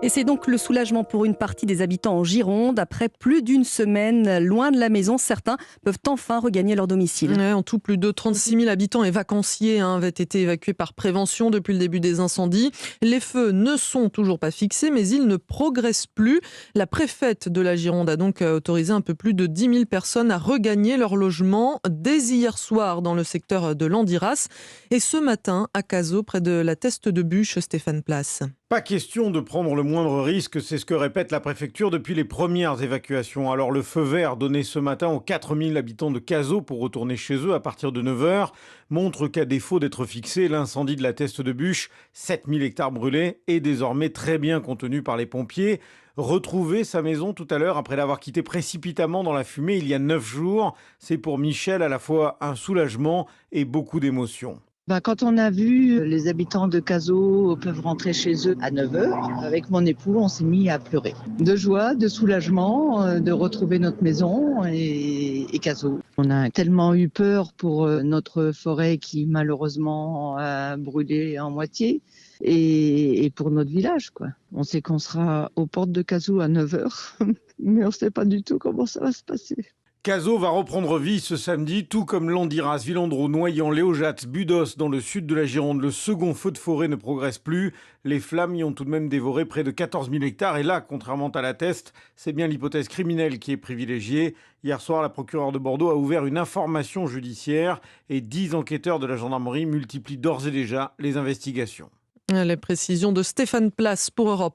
Et c'est donc le soulagement pour une partie des habitants en Gironde. Après plus d'une semaine loin de la maison, certains peuvent enfin regagner leur domicile. Ouais, en tout, plus de 36 000 habitants et vacanciers avaient été évacués par prévention depuis le début des incendies. Les feux ne sont toujours pas fixés, mais ils ne progressent plus. La préfète de la Gironde a donc autorisé un peu plus de 10 000 personnes à regagner leur logement dès hier soir dans le secteur de Landiras. Et ce matin, à Cazaux, près de la Teste de Bûche, Stéphane Place. Pas question de prendre le moindre risque, c'est ce que répète la préfecture depuis les premières évacuations. Alors le feu vert donné ce matin aux 4000 habitants de Cazaux pour retourner chez eux à partir de 9 h montre qu'à défaut d'être fixé, l'incendie de la Teste de Bûche, 7000 hectares brûlés, est désormais très bien contenu par les pompiers. Retrouver sa maison tout à l'heure après l'avoir quittée précipitamment dans la fumée il y a 9 jours, c'est pour Michel à la fois un soulagement et beaucoup d'émotions. Quand on a vu les habitants de Cazaux peuvent rentrer chez eux à 9 h, avec mon époux, on s'est mis à pleurer. De joie, de soulagement, de retrouver notre maison et Cazaux. On a tellement eu peur pour notre forêt qui malheureusement a brûlé en moitié et pour notre village, quoi. On sait qu'on sera aux portes de Cazaux à 9 h, mais on ne sait pas du tout comment ça va se passer. Cazaux va reprendre vie ce samedi, tout comme Landiras, Villandreau, Noyant, Léojats, Budos dans le sud de la Gironde. Le second feu de forêt ne progresse plus. Les flammes y ont tout de même dévoré près de 14 000 hectares. Et là, contrairement à la Teste, c'est bien l'hypothèse criminelle qui est privilégiée. Hier soir, la procureure de Bordeaux a ouvert une information judiciaire et 10 enquêteurs de la gendarmerie multiplient d'ores et déjà les investigations. Les précisions de Stéphane Place pour Europe.